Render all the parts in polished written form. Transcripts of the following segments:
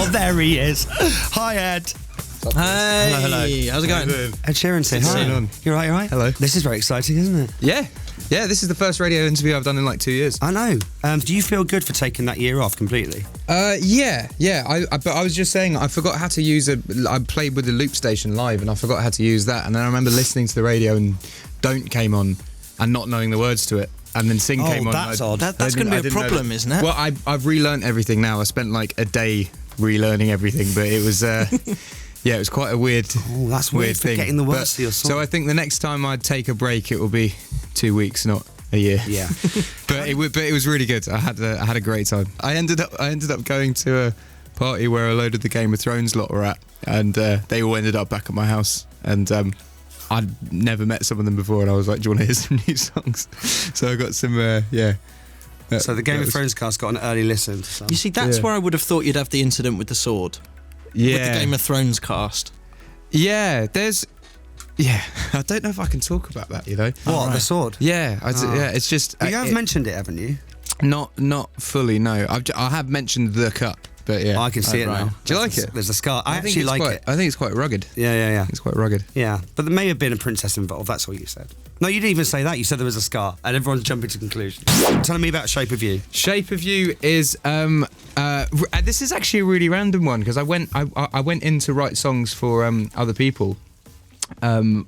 Oh, there he is. Hi, Ed. Hey, hello. How's it going? Ed Sheeran, say hi. You're right, you're right. Hello. This is very exciting, isn't it? Yeah, this is the first radio interview I've done in like 2 years. I know. Do you feel good for taking that year off completely? Yeah. But I was just saying, I forgot how to use I played with the loop station live, and I forgot how to use that. And then I remember listening to the radio, and Don't came on, and not knowing the words to it. And then Sing came on. That's odd. That's going to be a problem, isn't it? Well, I've relearnt everything now. I spent like a day relearning everything, but it was... Yeah, it was quite a weird. Oh, that's weird thing. Getting the words to your song. So I think the next time I take a break, it will be 2 weeks, not a year. Yeah, but it was really good. I had a great time. I ended up going to a party where a load of the Game of Thrones lot were at, and they all ended up back at my house. And I'd never met some of them before, and I was like, "Do you want to hear some new songs?" So I got some. So the Game of Thrones cast got an early listen to some. You see, that's where I would have thought you'd have the incident with the sword. Yeah. With the Game of Thrones cast. Yeah, I don't know if I can talk about that, you know. What, the sword? Yeah, it's just... You have mentioned it, haven't you? Not fully, no. I have mentioned the cup, but yeah. I can see it now. Do you like it? There's a scar. I actually like it. I think it's quite rugged. Yeah. It's quite rugged. Yeah, but there may have been a princess involved, that's all you said. No, you didn't even say that. You said there was a scar, and everyone's jumping to conclusions. Tell me about Shape of You. Shape of You is... this is actually a really random one, because I went in to write songs for other people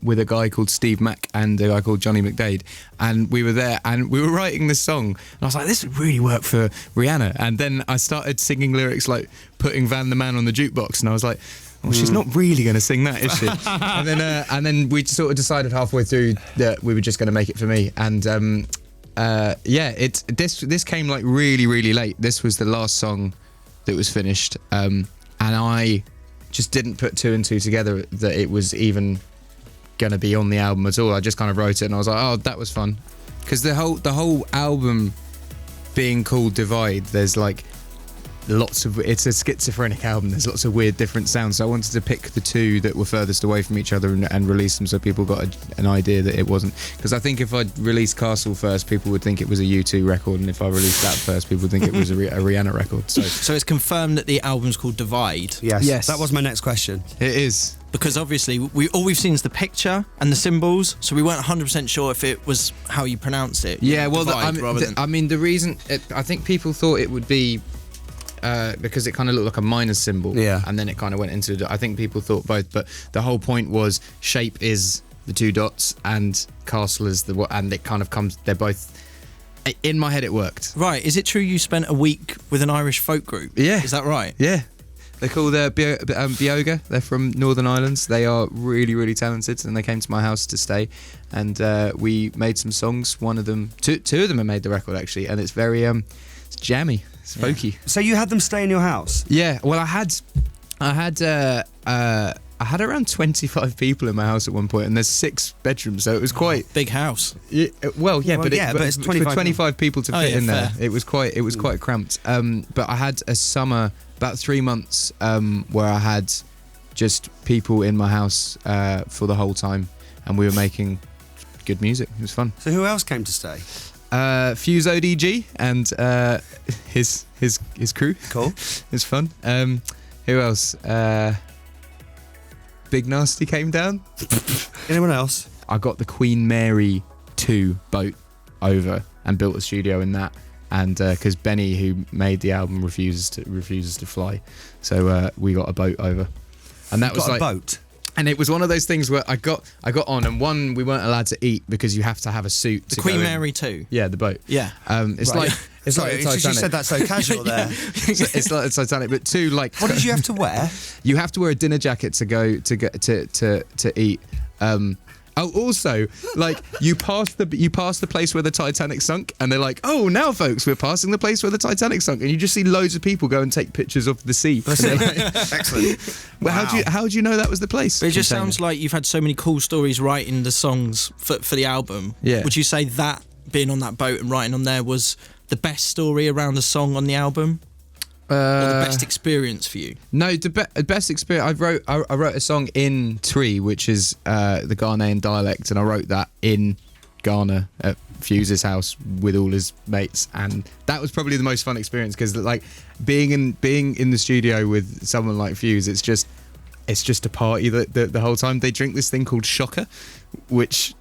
with a guy called Steve Mack and a guy called Johnny McDade, and we were there and we were writing this song, and I was like, this would really work for Rihanna. And then I started singing lyrics like Putting Van the Man on the Jukebox, and I was like, well, she's not really going to sing that, is she? and then we sort of decided halfway through that we were just going to make it for me. And this came like really, really late. This was the last song that was finished, and I just didn't put two and two together that it was even going to be on the album at all. I just kind of wrote it, and I was like, oh, that was fun, because the whole album being called Divide, there's like it's a schizophrenic album. There's lots of weird different sounds, so I wanted to pick the two that were furthest away from each other and release them, so people got an idea that it wasn't, because I think if I'd released Castle first, people would think it was a U2 record, and if I released that first, people would think it was a Rihanna record. So it's confirmed that the album's called Divide. Yes. That was my next question. It is, because obviously all we've seen is the picture and the symbols, so we weren't 100% sure if it was how you pronounce it. Yeah, well, the reason I think people thought it would be because it kind of looked like a minus symbol, and then it kind of went into. I think people thought both, but the whole point was Shape is the two dots and Castle is and it kind of comes. They're both. In my head, it worked. Right? Is it true you spent a week with an Irish folk group? Yeah. Is that right? Yeah. They're called Bioga. They're from Northern Ireland. They are really, really talented, and they came to my house to stay, and we made some songs. One of them, two of them have made the record actually, and it's very it's jammy. It's folky. Yeah. So you had them stay in your house? Yeah. Well, I had around 25 people in my house at one point, and there's 6 bedrooms, so it was quite big house. Yeah, but it's 25 people to fit in there. Fair. It was quite cramped. But I had a summer, about 3 months, where I had just people in my house for the whole time, and we were making good music. It was fun. So who else came to stay? Fuse ODG and his crew. Cool. It's fun. Who else? Big Nasty came down. Anyone else? I got the Queen Mary 2 boat over and built a studio in that, and because Benny, who made the album, refuses to fly, so we got a boat over, and that was like a boat. And it was one of those things where I got on, and one, we weren't allowed to eat because you have to have a suit. The Queen Mary 2. Yeah, the boat. Yeah. It's right. It's Sorry, like Titanic. You said that so casual there. It's like the Titanic, but 2, like. What did you have to wear? You have to wear a dinner jacket to go to eat. Also, like you pass the place where the Titanic sunk, and they're like, "Oh, now, folks, we're passing the place where the Titanic sunk," and you just see loads of people go and take pictures of the sea. Excellent. Well, wow. how do you know that was the place? But it just sounds like you've had so many cool stories writing the songs for the album. Yeah. Would you say that being on that boat and writing on there was the best story around the song on the album? Or the best experience for you? No, the best experience. I wrote a song in Tree, which is the Ghanaian dialect, and I wrote that in Ghana Fuse's house with all his mates, and that was probably the most fun experience because like being in the studio with someone like Fuse, it's just a party the whole time. They drink this thing called Shocker, which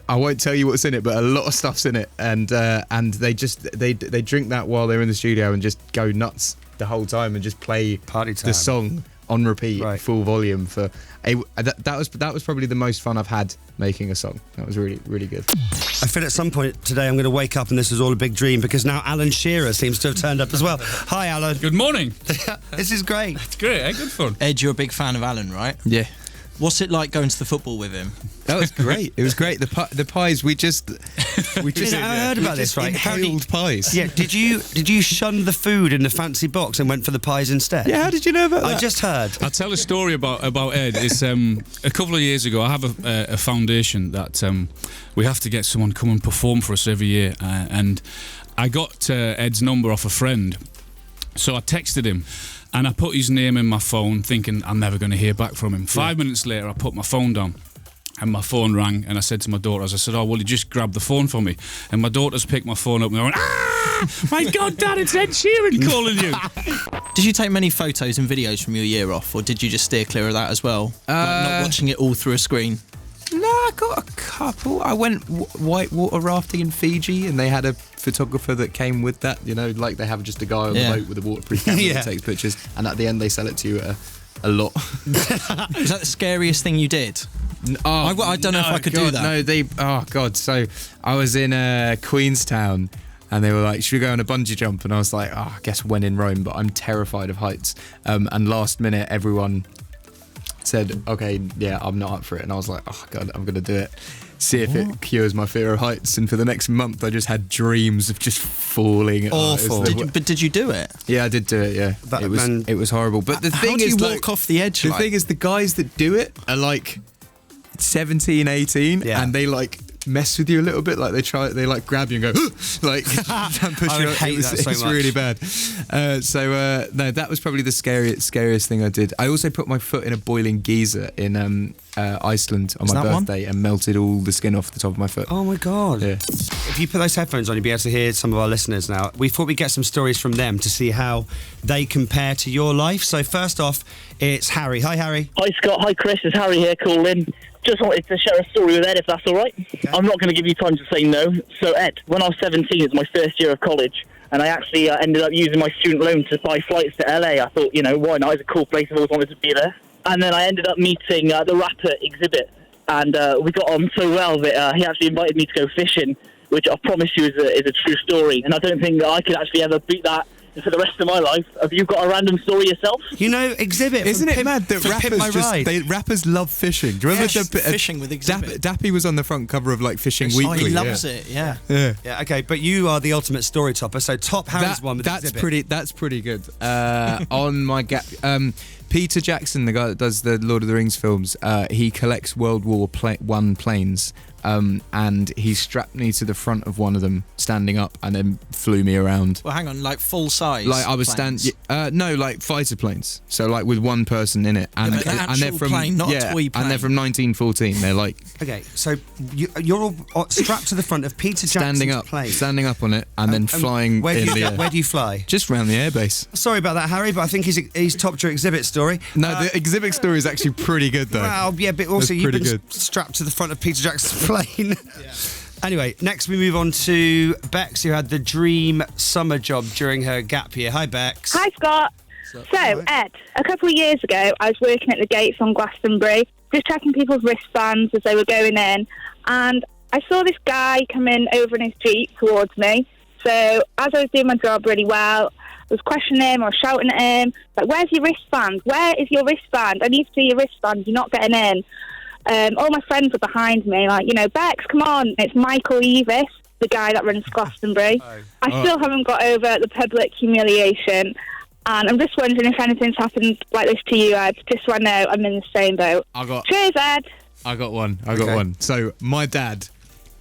I won't tell you what's in it, but a lot of stuff's in it, and they drink that while they're in the studio and just go nuts the whole time and just play Party time. the song on repeat, Right. full volume for that was probably the most fun I've had making a song. That was really, really good. I feel at some point today I'm going to wake up and this is all a big dream because now Alan Shearer seems to have turned up as well. Hi, Alan. Good morning. This is great. It's great, eh? Good fun. Ed, you're a big fan of Alan, right? Yeah. What's it like going to the football with him? That was great. It was great. The pies we just I heard about this, right? Inhaled pies. Yeah, did you shun the food in the fancy box and went for the pies instead? Yeah, how did you know about that? I just heard. I'll tell a story about Ed. It's a couple of years ago. I have a foundation that we have to get someone come and perform for us every year, and I got Ed's number off a friend, so I texted him. And I put his name in my phone thinking I'm never going to hear back from him. 5 minutes later, I put my phone down and my phone rang and I said to my daughters, I said, oh, will you just grab the phone for me? And my daughters picked my phone up and they went, my God, Dad, it's Ed Sheeran calling you. Did you take many photos and videos from your year off, or did you just steer clear of that as well? Like not watching it all through a screen? No, I got a couple. I went whitewater rafting in Fiji, and they had a photographer that came with that. You know, like they have just a guy on the boat with a waterproof camera that takes pictures, and at the end they sell it to you at a lot. Was that the scariest thing you did? I don't know if I could do that. No, oh God. So I was in Queenstown, and they were like, should we go on a bungee jump? And I was like, I guess when in Rome, but I'm terrified of heights. And last minute, everyone said, okay, yeah, I'm not up for it. And I was like, oh God, I'm going to do it. See if it cures my fear of heights. And for the next month, I just had dreams of just falling. Awful. But did you do it? Yeah, I did do it, yeah. It was horrible. But the thing How do is, you walk off the edge? The thing is, the guys that do it are like 17, 18, and they like mess with you a little bit. Like they like grab you and go, like, and push you. It's really bad. No, that was probably the scariest thing I did. I also put my foot in a boiling geyser in Iceland on my birthday and melted all the skin off the top of my foot. Oh my God. Yeah. If you put those headphones on, you'll be able to hear some of our listeners now. We thought we'd get some stories from them to see how they compare to your life. So first off, it's Harry. Hi, Harry. Hi, Scott. Hi, Chris. It's Harry here calling. Just wanted to share a story with Ed, if that's all right. Okay. I'm not going to give you time to say no. So, Ed, when I was 17, it was my first year of college, and I actually ended up using my student loan to buy flights to LA. I thought, why not? It's a cool place. I've always wanted to be there. And then I ended up meeting the rapper Exhibit, and we got on so well that he actually invited me to go fishing, which I promise you is a true story. And I don't think that I could actually ever beat that for the rest of my life. Have you got a random story yourself? Exhibit. Isn't it mad that rappers love fishing? Do you remember fishing with Exhibit? Dappy was on the front cover of like Fishing Weekly. He loves it. Yeah. Okay, but you are the ultimate story topper. So top Harry's one with Exhibit. That's pretty good. On my gap, Peter Jackson, the guy that does the Lord of the Rings films, he collects World War I planes. And he strapped me to the front of one of them, standing up, and then flew me around. Well, hang on, like full size. Like I was no, like fighter planes. So like with one person in it, and they're from plane, not a toy plane. And they're from 1914. They're like so you're all strapped to the front of Peter Jackson's plane, standing up on it, and then flying in the air. Where do you fly? Just around the airbase. Sorry about that, Harry, but I think he's topped your Exhibit story. No, the Exhibit story is actually pretty good though. Well, yeah, but also you've been strapped to the front of Peter Jackson's plane. Yeah. Anyway, next we move on to Bex, who had the dream summer job during her gap year. Hi, Bex. Hi, Scott. So, Ed, a couple of years ago, I was working at the gates on Glastonbury, just checking people's wristbands as they were going in, and I saw this guy coming over in his Jeep towards me. So, as I was doing my job really well, I was questioning him or shouting at him, like, where's your wristband? Where is your wristband? I need to see your wristband. You're not getting in. All my friends were behind me, like, Bex, come on. It's Michael Evis, the guy that runs Glastonbury. I still haven't got over the public humiliation, and I'm just wondering if anything's happened like this to you, Ed, just so I know I'm in the same boat. Cheers, Ed. I got one. So my dad,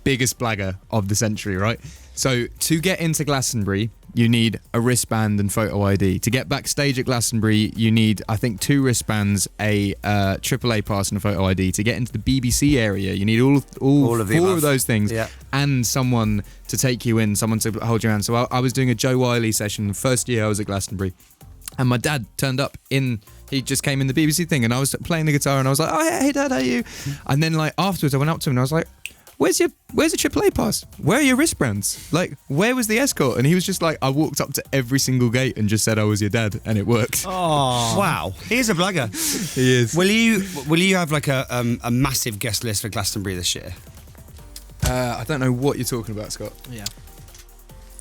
biggest blagger of the century, right? So to get into Glastonbury, you need a wristband and photo ID. To get backstage at Glastonbury, you need, I think, 2 wristbands, a AAA pass and a photo ID. To get into the BBC area, you need all of 4 of those things, and someone to take you in, someone to hold your hand. So I was doing a Joe Wiley session the first year I was at Glastonbury, and my dad turned up he just came in the BBC thing, and I was playing the guitar, and I was like, "Oh, hey Dad, how are you?" And then like afterwards, I went up to him and I was like, Where's the AAA pass? Where are your wristbands? Like, where was the escort? And he was just like, I walked up to every single gate and just said I was your dad, and it worked. Oh, wow! He is a blugger. He is. Will you have like a massive guest list for Glastonbury this year? I don't know what you're talking about, Scott. Yeah.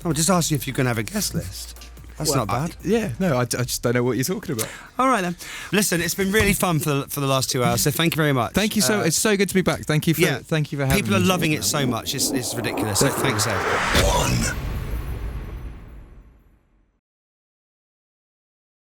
I'm just asking if you're going to have a guest list. That's not bad. I just don't know what you're talking about. All right then. Listen, it's been really fun for the last 2 hours. So thank you very much. Thank you so. It's so good to be back. Thank you for having me. People are loving it so much. It's ridiculous. So thanks, Ed. 1.